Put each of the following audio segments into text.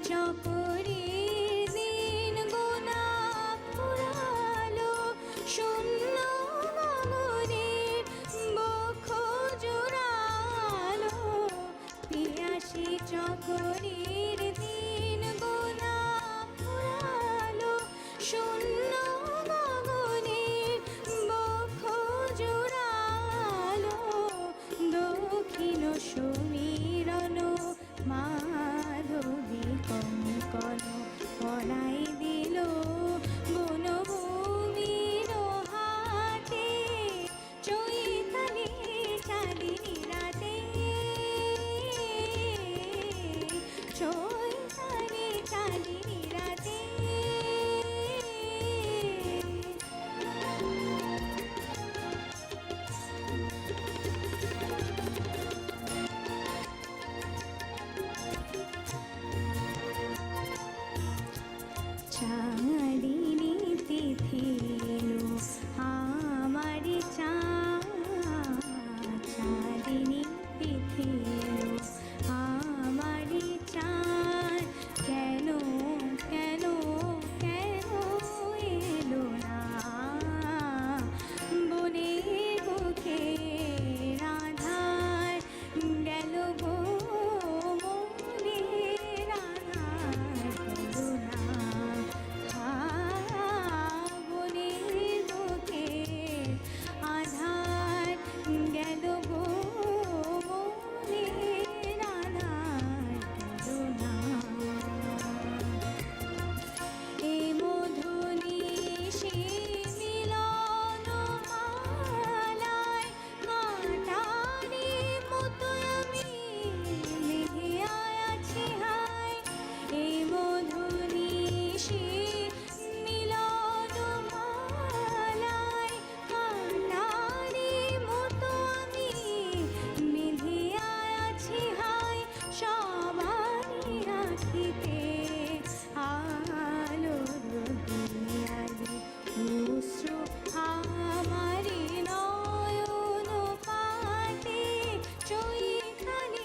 চকরির দিন গোনা ফুরালো, শূন্য গগনের বক্ষ জোড়ালো। পিয়াসী চকরির দিন গোনা ফুরালো, শূন্য গগনের বক্ষ জোড়ালো। দক্ষিণ সমীরণ মাধবী কঙ্কন পরাই দিল, বনভূমির হাতে চৈতালি চাঁদিনী রাতে, চৈতালি চাঁদিনী রাতে। চাঁদিনী তিথি এলো আমার চাঁদিনী তিথি এলো আমার চাঁদ, কেন কেন কেন এলো না বনের বুকে রাধার, গেল গো মনের রাধার গেল না। বনের বুকে আধার, গেল গো মনের আধার গেল না। এ মধুনিশি মিলন মালায় কাঁটারি মতো আমি লেগে আছি হায়। এ মধুনিশি মিলন মালায় কাঁটারি মতো আমি বেঁধে আছি হায়। সবারই আঁখিতে আলোর দিয়ালি অশ্রু আমারি নয়ন পাতে, চৈতালি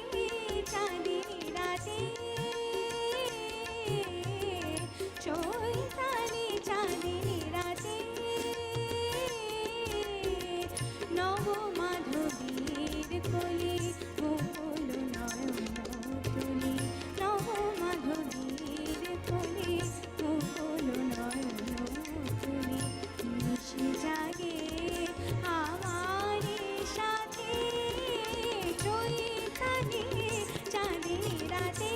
চাঁদিনী রাতে, চৈতালি চাঁদিনী রাতে। নবমাধবীর কোলে গোকুল নয়ন তুলি, নবমাধবীর কোলে গোকুল নয়ন তুলি। নিশি জাগে আমার সাথে, চৈতালি চাঁদিনী রাতে।